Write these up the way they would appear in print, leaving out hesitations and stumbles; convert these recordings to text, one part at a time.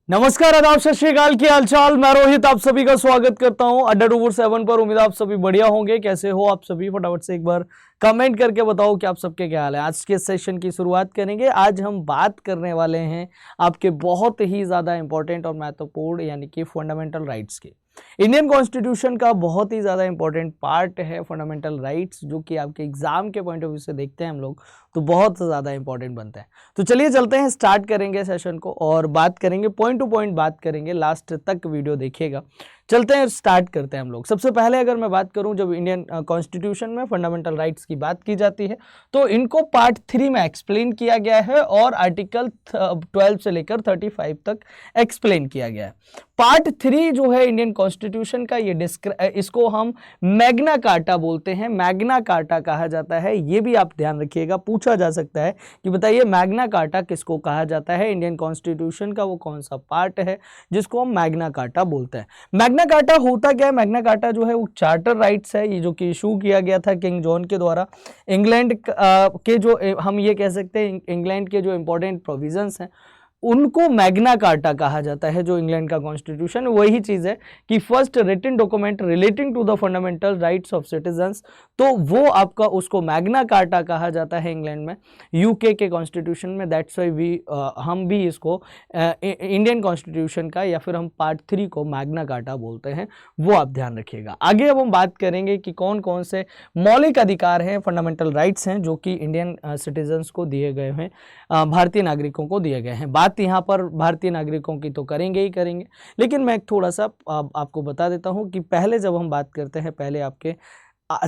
नमस्कार, आदाब, सत श्री अकाल, की हालचाल। मैं रोहित आप सभी का स्वागत करता हूं अड्डा 7 पर। उम्मीद आप सभी बढ़िया होंगे। कैसे हो आप सभी? फटाफट से एक बार कमेंट करके बताओ कि आप सबके क्या हाल है। आज के सेशन की शुरुआत करेंगे। आज हम बात करने वाले हैं आपके बहुत ही ज़्यादा इंपॉर्टेंट और महत्वपूर्ण यानी कि फंडामेंटल राइट्स की। इंडियन कॉन्स्टिट्यूशन का बहुत ही ज़्यादा इंपॉर्टेंट पार्ट है फंडामेंटल राइट्स, जो कि आपके एग्जाम के पॉइंट ऑफ व्यू से देखते हैं हम लोग तो बहुत ज़्यादा इंपॉर्टेंट बनता है। तो चलिए चलते हैं, स्टार्ट करेंगे सेशन को और बात करेंगे, पॉइंट टू पॉइंट बात करेंगे। लास्ट तक वीडियो देखिएगा। चलते हैं, स्टार्ट करते हैं हम लोग। सबसे पहले अगर मैं बात करूं, जब इंडियन कॉन्स्टिट्यूशन में फंडामेंटल राइट्स की बात की जाती है तो इनको पार्ट 3 में एक्सप्लेन किया गया है और आर्टिकल 12 से लेकर 35 तक एक्सप्लेन किया गया है। पार्ट 3 जो है इंडियन कॉन्स्टिट्यूशन का, ये इसको हम मैग्ना कार्टा बोलते हैं। मैग्ना कार्टा कहा जाता है, ये भी आप ध्यान रखिएगा। पूछा जा सकता है कि बताइए मैग्ना कार्टा किसको कहा जाता है, इंडियन कॉन्स्टिट्यूशन का वो कौन सा पार्ट है जिसको हम मैग्ना कार्टा बोलते हैं। मैग्ना कार्टा होता क्या है? मैग्ना कार्टा जो है वो चार्टर राइट्स है, ये जो कि इशू किया गया था किंग जॉन के द्वारा। इंग्लैंड के जो हम ये कह सकते हैं, इंग्लैंड के जो इंपॉर्टेंट प्रोविजंस हैं उनको मैग्ना कार्टा कहा जाता है। जो इंग्लैंड का कॉन्स्टिट्यूशन, वही चीज़ है कि first written document relating to the fundamental rights of citizens, तो वो आपका उसको मैग्ना कार्टा कहा जाता है इंग्लैंड में, यूके के कॉन्स्टिट्यूशन में। दैट्स वाई हम भी इसको इंडियन कॉन्स्टिट्यूशन का या फिर हम पार्ट 3 को मैग्ना कार्टा बोलते हैं, वो आप ध्यान रखिएगा। आगे अब हम बात करेंगे कि कौन कौन से मौलिक अधिकार हैं, फंडामेंटल राइट्स हैं जो कि इंडियन सिटीजन्स को दिए गए हैं, भारतीय नागरिकों को दिए गए हैं। बात यहाँ पर भारतीय नागरिकों की तो करेंगे ही करेंगे, लेकिन मैं थोड़ा सा आपको बता देता हूँ कि पहले जब हम बात करते हैं, पहले आपके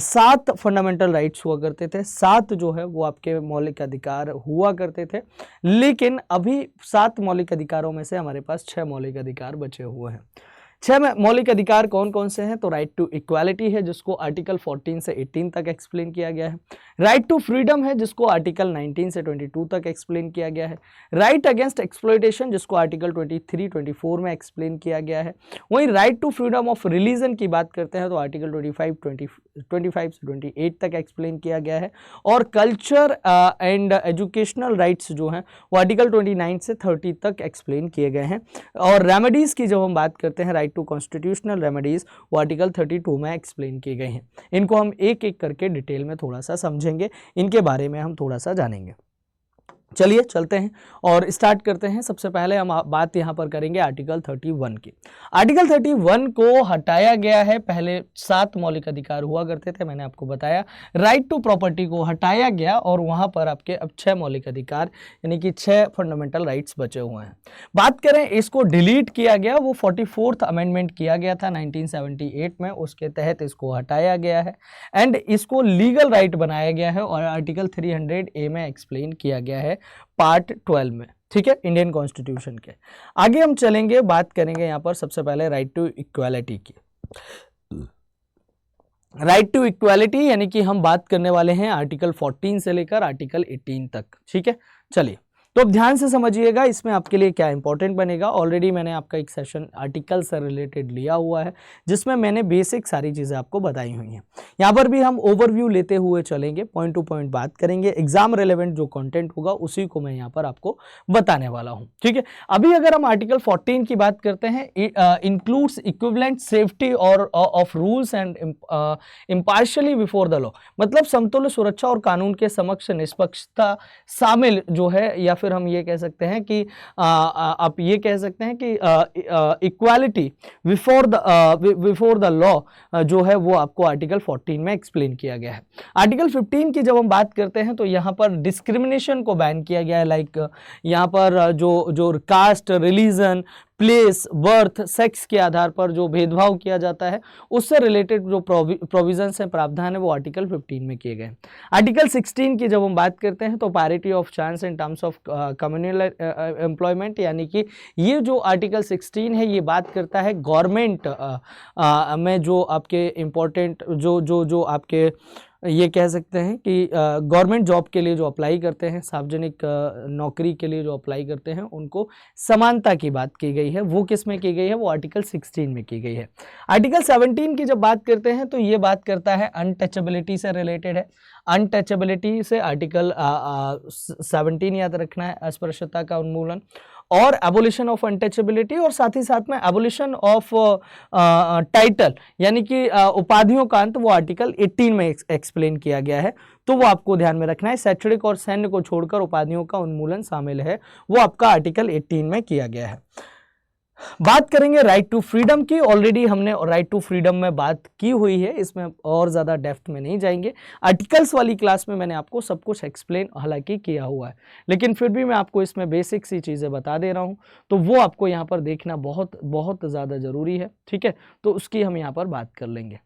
7 फंडामेंटल राइट्स हुआ करते थे। 7 जो है वो आपके मौलिक अधिकार हुआ करते थे, लेकिन अभी 7 मौलिक अधिकारों में से हमारे पास 6 मौलिक अधिकार बचे हुए हैं। 6 मौलिक अधिकार कौन कौन से हैं? तो राइट टू इक्वालिटी है, जिसको आर्टिकल 14 से 18 तक एक्सप्लेन किया गया है। राइट टू फ्रीडम है, जिसको आर्टिकल 19 से 22 तक एक्सप्लेन किया गया है। राइट अगेंस्ट एक्सप्लॉयटेशन, जिसको आर्टिकल 23, 24 में एक्सप्लेन किया गया है। वहीं right to freedom of religion की बात करते हैं तो आर्टिकल 25 से 28 तक एक्सप्लेन किया गया है। और कल्चर एंड एजुकेशनल राइट्स जो हैं वो आर्टिकल 29 से 30 तक एक्सप्लेन किए गए हैं। और रेमेडीज की जब हम बात करते हैं, राइट टू कॉन्स्टिट्यूशनल रेमेडीज, वो आर्टिकल 32 में एक्सप्लेन किए गए हैं। इनको हम एक एक करके डिटेल में थोड़ा सा समझेंगे, इनके बारे में हम थोड़ा सा जानेंगे। चलिए चलते हैं और स्टार्ट करते हैं। सबसे पहले हम बात यहाँ पर करेंगे आर्टिकल 31 की। आर्टिकल 31 को हटाया गया है। पहले 7 मौलिक अधिकार हुआ करते थे, मैंने आपको बताया। राइट टू प्रॉपर्टी को हटाया गया और वहाँ पर आपके अब 6 मौलिक अधिकार यानी कि 6 फंडामेंटल राइट्स बचे हुए हैं। बात करें इसको डिलीट किया गया, वो 44th अमेंडमेंट किया गया था 1978 में, उसके तहत इसको हटाया गया है एंड इसको लीगल राइट बनाया गया है और आर्टिकल 300A में एक्सप्लेन किया गया है पार्ट 12 में। ठीक है, इंडियन कॉन्स्टिट्यूशन के। आगे हम चलेंगे, बात करेंगे यहाँ पर सबसे पहले राइट टू इक्वालिटी की। राइट टू इक्वालिटी यानी कि हम बात करने वाले हैं आर्टिकल 14 से लेकर आर्टिकल 18 तक। ठीक है, चलिए तो अब ध्यान से समझिएगा इसमें आपके लिए क्या इंपॉर्टेंट बनेगा। ऑलरेडी मैंने आपका एक सेशन आर्टिकल से रिलेटेड लिया हुआ है, जिसमें मैंने बेसिक सारी चीज़ें आपको बताई हुई हैं। यहाँ पर भी हम ओवरव्यू लेते हुए चलेंगे, पॉइंट टू पॉइंट बात करेंगे। एग्जाम रिलेवेंट जो कंटेंट होगा उसी को मैं यहाँ पर आपको बताने वाला हूँ। ठीक है, अभी अगर हम आर्टिकल 14 की बात करते हैं, इंक्लूड्स इक्विवेलेंट सेफ्टी और of rules and impartially before the law, मतलब समतुल्य सुरक्षा और कानून के समक्ष निष्पक्षता शामिल जो है, या फिर हम ये कह सकते हैं कि आप ये कह सकते हैं कि इक्वालिटी बिफोर द लॉ जो है वो आपको आर्टिकल 14 में एक्सप्लेन किया गया है। आर्टिकल 15 की जब हम बात करते हैं तो यहाँ पर डिस्क्रिमिनेशन को बैन किया गया है। लाइक यहाँ पर जो caste, religion, place, birth, sex के आधार पर जो भेदभाव किया जाता है, उससे रिलेटेड जो प्रोविजंस हैं, प्रावधान है, वो आर्टिकल 15 में किए गए। आर्टिकल 16 की जब हम बात करते हैं तो parity of chance in terms of communal employment, यानी कि ये जो आर्टिकल 16 है ये बात करता है गवर्नमेंट में जो आपके इम्पोर्टेंट जो आपके ये कह सकते हैं कि गवर्नमेंट जॉब के लिए जो अप्लाई करते हैं, सार्वजनिक नौकरी के लिए जो अप्लाई करते हैं, उनको समानता की बात की गई है। वो किस में की गई है? वो आर्टिकल 16 में की गई है। आर्टिकल 17 की जब बात करते हैं तो ये बात करता है अनटचेबिलिटी से रिलेटेड है। अनटचेबिलिटी से आर्टिकल 17 याद रखना है, अस्पृश्यता का उन्मूलन। और एबोलिशन ऑफ अनटचेबिलिटी और साथ ही साथ में एबोलिशन ऑफ टाइटल यानी कि उपाधियों का अंत वो आर्टिकल 18 में एक्सप्लेन किया गया है, तो वो आपको ध्यान में रखना है। शैक्षणिक और सैन्य को छोड़कर उपाधियों का उन्मूलन शामिल है, वो आपका आर्टिकल 18 में किया गया है। बात करेंगे राइट टू फ्रीडम की। ऑलरेडी हमने राइट टू फ्रीडम में बात की हुई है, इसमें और ज़्यादा डेप्थ में नहीं जाएंगे। आर्टिकल्स वाली क्लास में मैंने आपको सब कुछ एक्सप्लेन हालांकि किया हुआ है, लेकिन फिर भी मैं आपको इसमें बेसिक सी चीज़ें बता दे रहा हूँ, तो वो आपको यहाँ पर देखना बहुत बहुत ज़्यादा ज़रूरी है। ठीक है, तो उसकी हम यहाँ पर बात कर लेंगे।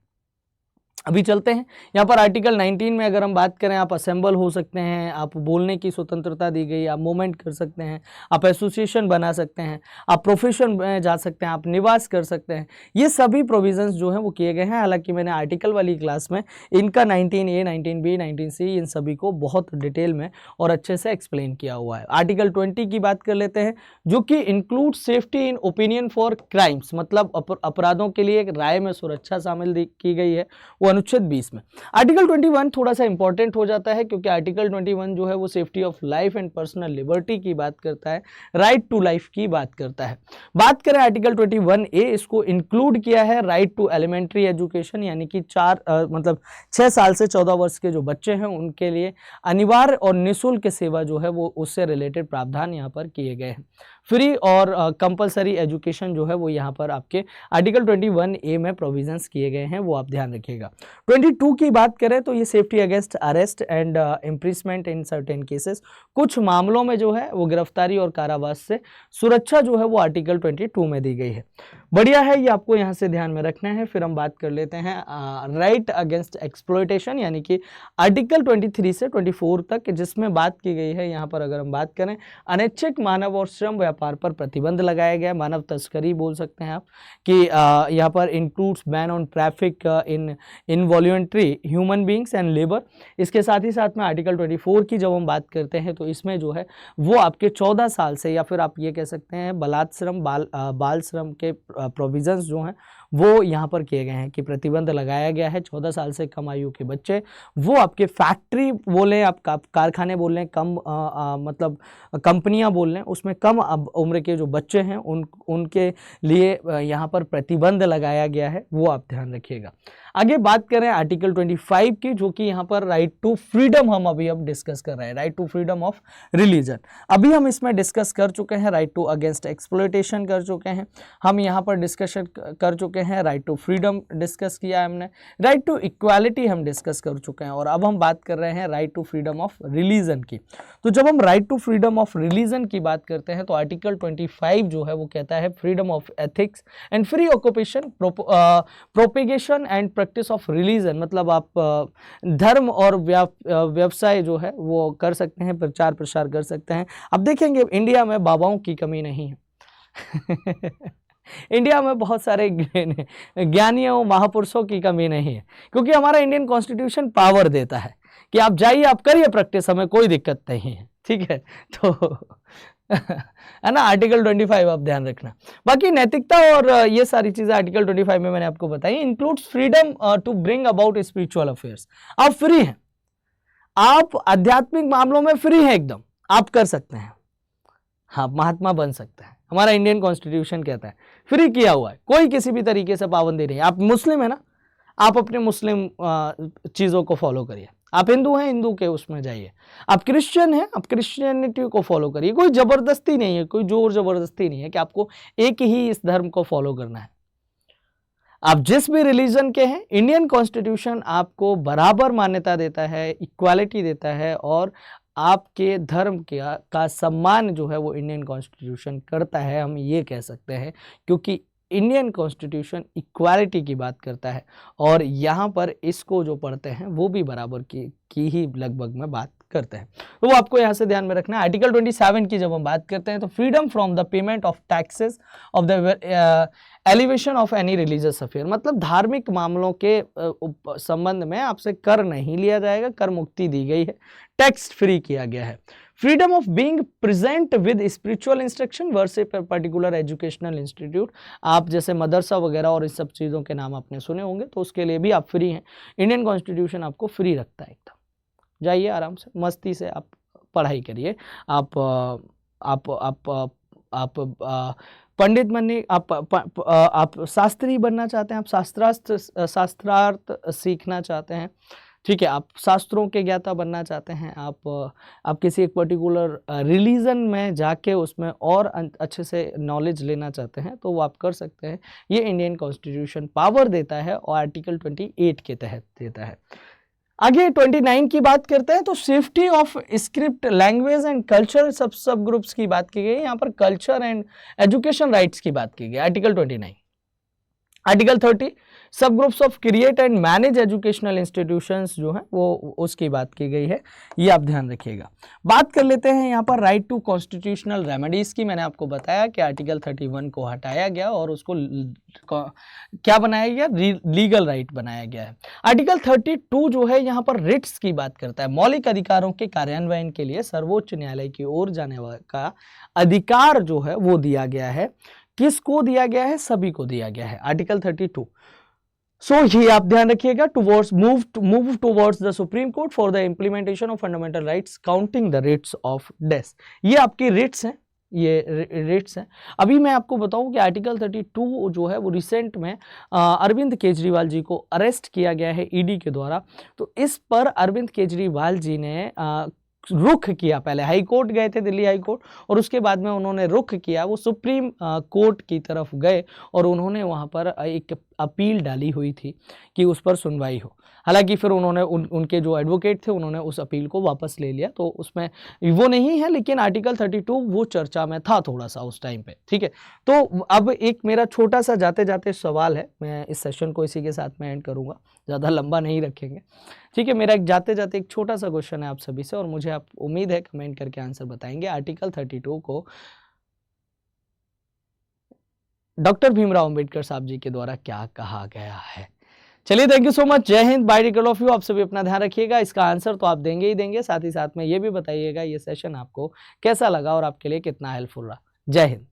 अभी चलते हैं यहाँ पर आर्टिकल 19 में अगर हम बात करें, आप असेंबल हो सकते हैं, आप बोलने की स्वतंत्रता दी गई, आप मूवमेंट कर सकते हैं, आप एसोसिएशन बना सकते हैं, आप प्रोफेशन में जा सकते हैं, आप निवास कर सकते हैं। ये सभी प्रोविजंस जो हैं वो किए गए हैं। हालांकि मैंने आर्टिकल वाली क्लास में इनका 19A, 19B, 19C इन सभी को बहुत डिटेल में और अच्छे से एक्सप्लेन किया हुआ है। आर्टिकल 20 की बात कर लेते हैं, जो कि include safety in opinion for crimes, मतलब अपराधों के लिए एक राय में सुरक्षा शामिल की गई है, वो अनुच्छेद 20 में। आर्टिकल 21 थोड़ा सा इंपॉर्टेंट हो जाता है, क्योंकि आर्टिकल 21 जो है वो safety of life and personal liberty की बात करता है, राइट टू लाइफ की बात करता है। बात करें आर्टिकल 21A, इसको इंक्लूड किया है राइट टू एलिमेंट्री एजुकेशन, यानी कि 6 साल से 14 वर्ष के जो बच्चे हैं उनके लिए अनिवार्य और निःशुल्क सेवा जो है वो उससे रिलेटेड प्रावधान यहाँ पर किए गए हैं। फ्री और कंपलसरी एजुकेशन जो है वो यहाँ पर आपके आर्टिकल 21A में प्रोविजंस किए गए हैं, वो आप ध्यान रखिएगा। 22 की बात करें तो ये safety against arrest and imprisonment in certain cases, कुछ मामलों में जो है वो गिरफ्तारी और कारावास से सुरक्षा जो है वो आर्टिकल 22 में दी गई है। बढ़िया है, ये आपको यहाँ से ध्यान में रखना है। फिर हम बात कर लेते हैं राइट अगेंस्ट एक्सप्लॉयटेशन, यानी कि आर्टिकल 23 से 24 तक, जिसमें बात की गई है यहाँ पर अगर हम बात करें, अनैच्छिक मानव और श्रम व्यापार पर प्रतिबंध लगाया गया, मानव तस्करी बोल सकते हैं आप, कि यहाँ पर includes ban on traffic in involuntary human beings and labour. इसके साथ ही साथ में आर्टिकल 24 की जब हम बात करते हैं तो इसमें जो है वो आपके 14 साल से, या फिर आप ये कह सकते हैं बलात् श्रम, बाल श्रम के प्रोविजंस जो हैं वो यहाँ पर किए गए हैं, कि प्रतिबंध लगाया गया है 14 साल से कम आयु के बच्चे, वो आपके फैक्ट्री बोलें, आप कारखाने बोल लें, कम मतलब कंपनियां बोल लें, उसमें कम उम्र के जो बच्चे हैं उनके लिए यहाँ पर प्रतिबंध लगाया गया है, वो आप ध्यान रखिएगा। आगे बात करें आर्टिकल 25 की, जो कि यहाँ पर राइट टू फ्रीडम हम अभी अब डिस्कस कर रहे हैं, right to freedom of religion. अभी हम इसमें डिस्कस कर चुके हैं, राइट टू अगेंस्ट एक्सप्लॉयटेशन कर चुके हैं, हम यहाँ पर डिस्कशन कर चुके हैं, राइट टू फ्रीडम डिस्कस किया है हमने, राइट टू इक्वालिटी हम डिस्कस कर चुके हैं, और अब हम बात कर रहे हैं right to freedom of religion की। तो जब हम right to freedom of religion की बात करते हैं तो आर्टिकल 25 जो है वो कहता है freedom of ethics and free occupation, propagation and practice of religion, मतलब आप धर्म और व्यवसाय जो है वो कर सकते हैं, प्रचार प्रसार कर सकते हैं। अब देखेंगे इंडिया में बाबाओं की कमी नहीं है इंडिया में बहुत सारे ज्ञानियों महापुरुषों की कमी नहीं है, क्योंकि हमारा इंडियन कॉन्स्टिट्यूशन पावर देता है कि आप जाइए, आप करिए प्रैक्टिस, हमें कोई दिक्कत नहीं है। ठीक है, तो है ना, आर्टिकल 25 आप ध्यान रखना। बाकी नैतिकता और ये सारी चीजें आर्टिकल 25 में मैंने आपको बताई। Includes freedom to bring about spiritual affairs, आप फ्री हैं, आप आध्यात्मिक मामलों में फ्री हैं एकदम, आप कर सकते हैं, हाँ महात्मा बन सकते हैं, हमारा इंडियन कॉन्स्टिट्यूशन कहता है, फ्री किया हुआ है, कोई किसी भी तरीके से पाबंदी नहीं। आप मुस्लिम है ना, आप अपने मुस्लिम चीज़ों को फॉलो करिए, आप हिंदू हैं, हिंदू के उसमें जाइए, आप क्रिश्चियन हैं, आप क्रिश्चियनिटी को फॉलो करिए, कोई ज़बरदस्ती नहीं है, कोई जोर ज़बरदस्ती नहीं है कि आपको एक ही इस धर्म को फॉलो करना है। आप जिस भी रिलीजन के हैं, इंडियन कॉन्स्टिट्यूशन आपको बराबर मान्यता देता है, इक्वालिटी देता है, और आपके धर्म का सम्मान जो है वो इंडियन कॉन्स्टिट्यूशन करता है, हम ये कह सकते हैं, क्योंकि इंडियन कॉन्स्टिट्यूशन इक्वालिटी की बात करता है, और यहाँ पर इसको जो पढ़ते हैं वो भी बराबर की ही लगभग में बात करते हैं, तो वो आपको यहाँ से ध्यान में रखना है। आर्टिकल 27 की जब हम बात करते हैं तो freedom from the payment of taxes of the elevation of any religious affair, मतलब धार्मिक मामलों के संबंध में आपसे कर नहीं लिया जाएगा, कर मुक्ति दी गई है, टैक्स फ्री किया गया है। Freedom of being present with spiritual instruction verse a particular educational institute, आप जैसे मदरसा वगैरह और इस सब चीज़ों के नाम आपने सुने होंगे, तो उसके लिए भी आप फ्री हैं। इंडियन कॉन्स्टिट्यूशन आपको फ्री रखता है एकदम, जाइए आराम से मस्ती से आप पढ़ाई करिए, आप आप पंडित बनने, आप शास्त्री बनना चाहते हैं, आप शास्त्रार्थ सीखना चाहते हैं, ठीक है, आप शास्त्रों के ज्ञाता बनना चाहते हैं, आप किसी एक पर्टिकुलर रिलीजन में जाके उसमें और अच्छे से नॉलेज लेना चाहते हैं, तो वो आप कर सकते हैं। ये इंडियन कॉन्स्टिट्यूशन पावर देता है और आर्टिकल 28 के तहत देता है। आगे 29 की बात करते हैं तो safety of script, language and culture सब ग्रुप्स की बात की गई। यहाँ पर कल्चर एंड एजुकेशन राइट्स की बात की गई, आर्टिकल 29। आर्टिकल 30 सब groups of create and manage educational institutions जो है वो उसकी बात की गई है, ये आप ध्यान रखिएगा। बात कर लेते हैं यहाँ पर राइट टू कॉन्स्टिट्यूशनल रेमेडीज की। मैंने आपको बताया कि आर्टिकल 31 को हटाया गया और उसको क्या बनाया गया, लीगल राइट बनाया गया है। आर्टिकल 32 जो है यहाँ पर रिट्स की बात करता है, मौलिक अधिकारों के कार्यान्वयन के लिए सर्वोच्च न्यायालय की ओर जाने का अधिकार जो है वो दिया गया है। किसको दिया गया है, सभी को दिया गया है, आर्टिकल 32। सो ये आप ध्यान रखिएगा, towards move towards the supreme court for the implementation of fundamental rights counting the writs of death. ये आपकी रिट्स हैं, ये रिट्स हैं। अभी मैं आपको बताऊं कि आर्टिकल 32 जो है वो रिसेंट में अरविंद केजरीवाल जी को अरेस्ट किया गया है ईडी के द्वारा। तो इस पर अरविंद केजरीवाल जी ने रुख किया, पहले हाई कोर्ट गए थे, दिल्ली हाई कोर्ट, और उसके बाद में उन्होंने रुख किया, वो सुप्रीम कोर्ट की तरफ गए और उन्होंने वहाँ पर एक अपील डाली हुई थी कि उस पर सुनवाई हो। हालांकि फिर उन्होंने उनके जो एडवोकेट थे उन्होंने उस अपील को वापस ले लिया, तो उसमें वो नहीं है, लेकिन आर्टिकल 32 वो चर्चा में था थोड़ा सा उस टाइम पे, ठीक है। तो अब एक मेरा छोटा सा जाते जाते सवाल है, मैं इस सेशन को इसी के साथ में एंड करूँगा, ज़्यादा लंबा नहीं रखेंगे, ठीक है। मेरा एक जाते जाते एक छोटा सा क्वेश्चन है आप सभी से, और मुझे आप उम्मीद है कमेंट करके आंसर बताएंगे। आर्टिकल 32 को डॉक्टर भीमराव अंबेडकर साहब जी के द्वारा क्या कहा गया है? चलिए, थैंक यू सो मच, जय हिंद, बाय रिकॉल ऑफ यू। आप सभी अपना ध्यान रखिएगा, इसका आंसर तो आप देंगे ही देंगे, साथ ही साथ में ये भी बताइएगा ये सेशन आपको कैसा लगा और आपके लिए कितना हेल्पफुल रहा। जय हिंद।